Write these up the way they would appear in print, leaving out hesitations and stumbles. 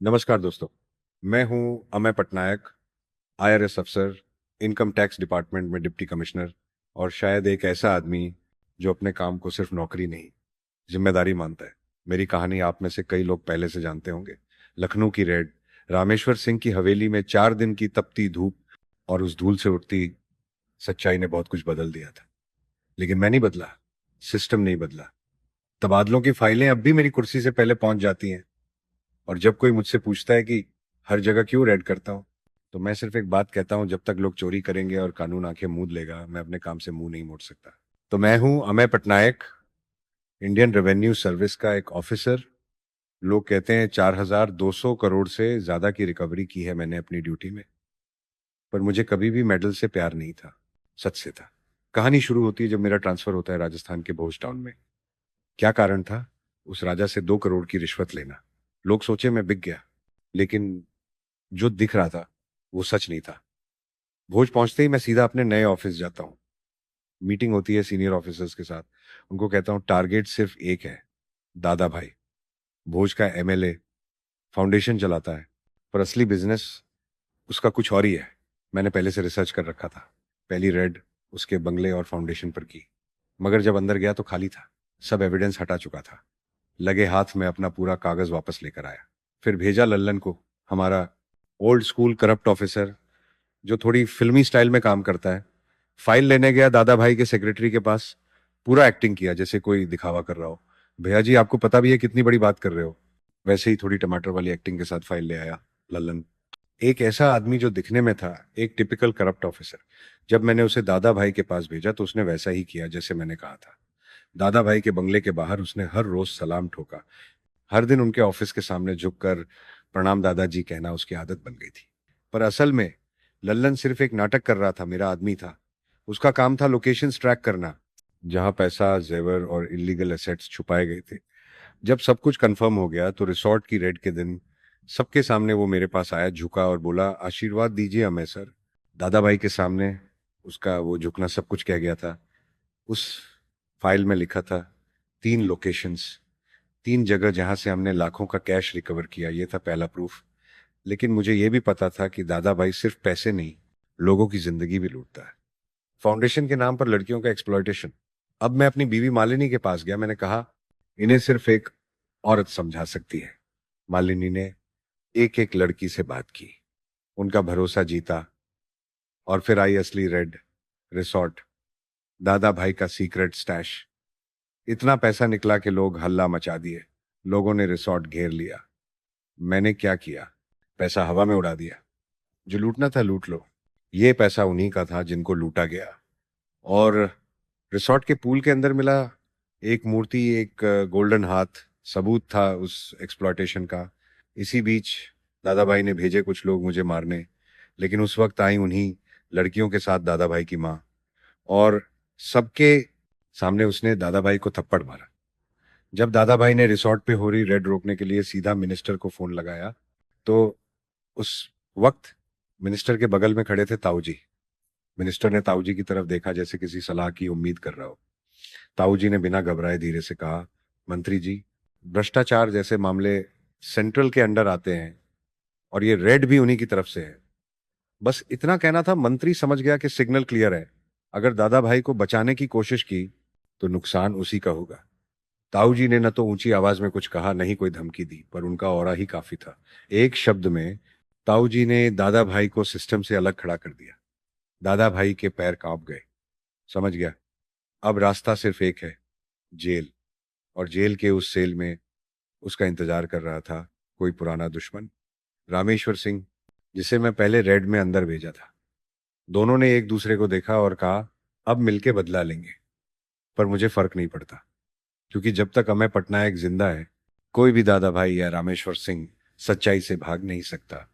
नमस्कार दोस्तों। मैं हूं अमय पटनायक, आईआरएस अफसर, इनकम टैक्स डिपार्टमेंट में डिप्टी कमिश्नर और शायद एक ऐसा आदमी जो अपने काम को सिर्फ नौकरी नहीं, जिम्मेदारी मानता है। मेरी कहानी आप में से कई लोग पहले से जानते होंगे। लखनऊ की रेड, रामेश्वर सिंह की हवेली में 4 दिन की तपती धूप और उस धूल से उठती सच्चाई ने बहुत कुछ बदल दिया था। लेकिन मैं नहीं बदला, सिस्टम नहीं बदला। तबादलों की फाइलें अब भी मेरी कुर्सी से पहले पहुंच जाती हैं। और जब कोई मुझसे पूछता है कि हर जगह क्यों रेड करता हूं, तो मैं सिर्फ एक बात कहता हूं, जब तक लोग चोरी करेंगे और कानून आंखें मूंद लेगा, मैं अपने काम से मुंह नहीं मोड़ सकता। तो मैं हूं Amay Patnaik, Indian revenue service का एक ऑफिसर। लोग कहते हैं 4,200 करोड़ से ज्यादा की रिकवरी की है मैंने अपनी ड्यूटी में। पर मुझे कभी भी मेडल से प्यार नहीं था, सच से था। कहानी शुरू होती है जब मेरा ट्रांसफर होता है राजस्थान के भोज टाउन में। क्या कारण था? उस राजा से 2 करोड़ की रिश्वत लेना। लोग सोचे मैं बिक गया, लेकिन जो दिख रहा था वो सच नहीं था। भोज पहुंचते ही मैं सीधा अपने नए ऑफिस जाता हूँ। मीटिंग होती है सीनियर ऑफिसर्स के साथ। उनको कहता हूँ टारगेट सिर्फ एक है, दादा भाई। भोज का एमएलए फाउंडेशन चलाता है, पर असली बिजनेस उसका कुछ और ही है। मैंने पहले से रिसर्च कर रखा था। पहली रेड उसके बंगले और फाउंडेशन पर की, मगर जब अंदर गया तो खाली था। सब एविडेंस हटा चुका था। लगे हाथ में अपना पूरा कागज वापस लेकर आया। फिर भेजा लल्लन को, हमारा ओल्ड स्कूल करप्ट ऑफिसर जो थोड़ी फिल्मी स्टाइल में काम करता है। फाइल लेने गया दादा भाई के सेक्रेटरी के पास। पूरा एक्टिंग किया जैसे कोई दिखावा कर रहा हो। भैया जी, आपको पता भी है कितनी बड़ी बात कर रहे हो। वैसे ही थोड़ी टमाटर वाली एक्टिंग के साथ फाइल ले आया लल्लन। एक ऐसा आदमी जो दिखने में था एक टिपिकल करप्ट ऑफिसर। जब मैंने उसे दादा भाई के पास भेजा तो उसने वैसा ही किया जैसे मैंने कहा था। दादा भाई के बंगले के बाहर उसने हर रोज सलाम ठोका। हर दिन उनके ऑफिस के सामने झुककर प्रणाम दादाजी कहना उसकी आदत बन गई थी। पर असल में लल्लन सिर्फ एक नाटक कर रहा था, मेरा आदमी था। उसका काम था लोकेशंस ट्रैक करना, जहां पैसा, जेवर और इलीगल एसेट्स छुपाए गए थे। जब सब कुछ कंफर्म हो गया तो रिसोर्ट की रेड के दिन सबके सामने वो मेरे पास आया, झुका और बोला, आशीर्वाद दीजिए हमें सर। दादा भाई के सामने उसका वो झुकना सब कुछ कह गया था। उस फाइल में लिखा था 3 लोकेशंस, 3 जगह जहां से हमने लाखों का कैश रिकवर किया। ये था पहला प्रूफ। लेकिन मुझे यह भी पता था कि दादा भाई सिर्फ पैसे नहीं, लोगों की जिंदगी भी लूटता है। फाउंडेशन के नाम पर लड़कियों का एक्सप्लॉयटेशन। अब मैं अपनी बीवी मालिनी के पास गया। मैंने कहा, इन्हें सिर्फ एक औरत समझा सकती है। मालिनी ने एक एक लड़की से बात की, उनका भरोसा जीता। और फिर आई असली रेड। रिसोर्ट, दादा भाई का सीक्रेट स्टैश। इतना पैसा निकला कि लोग हल्ला मचा दिए। लोगों ने रिसोर्ट घेर लिया। मैंने क्या किया? पैसा हवा में उड़ा दिया। जो लूटना था लूट लो। ये पैसा उन्हीं का था जिनको लूटा गया। और रिसोर्ट के पूल के अंदर मिला एक मूर्ति, एक गोल्डन हाथ। सबूत था उस एक्सप्लॉयटेशन का। इसी बीच दादा भाई ने भेजे कुछ लोग मुझे मारने, लेकिन उस वक्त आई उन्हीं लड़कियों के साथ दादा भाई की माँ। और सबके सामने उसने दादा भाई को थप्पड़ मारा। जब दादा भाई ने रिसोर्ट पे हो रही रेड रोकने के लिए सीधा मिनिस्टर को फोन लगाया, तो उस वक्त मिनिस्टर के बगल में खड़े थे ताऊ जी। मिनिस्टर ने ताऊ जी की तरफ देखा जैसे किसी सलाह की उम्मीद कर रहा हो। ताऊ जी ने बिना घबराए धीरे से कहा, मंत्री जी, भ्रष्टाचार जैसे मामले सेंट्रल के अंडर आते हैं और ये रेड भी उन्हीं की तरफ से है। बस इतना कहना था। मंत्री समझ गया कि सिग्नल क्लियर है। अगर दादा भाई को बचाने की कोशिश की तो नुकसान उसी का होगा। ताऊ जी ने न तो ऊंची आवाज में कुछ कहा, नहीं कोई धमकी दी, पर उनका ऑरा ही काफी था। एक शब्द में ताऊ जी ने दादा भाई को सिस्टम से अलग खड़ा कर दिया। दादा भाई के पैर कांप गए। समझ गया, अब रास्ता सिर्फ एक है, जेल। और जेल के उस सेल में उसका इंतजार कर रहा था कोई पुराना दुश्मन, रामेश्वर सिंह, जिसे मैं पहले रेड में अंदर भेजा था। दोनों ने एक दूसरे को देखा और कहा, अब मिलके बदला लेंगे। पर मुझे फर्क नहीं पड़ता, क्योंकि जब तक अमय पटनायक जिंदा है, कोई भी दादा भाई या रामेश्वर सिंह सच्चाई से भाग नहीं सकता।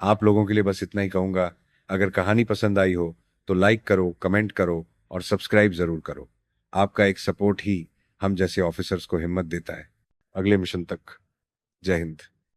आप लोगों के लिए बस इतना ही कहूंगा, अगर कहानी पसंद आई हो तो लाइक करो, कमेंट करो और सब्सक्राइब जरूर करो। आपका एक सपोर्ट ही हम जैसे ऑफिसर्स को हिम्मत देता है। अगले मिशन तक, जय हिंद।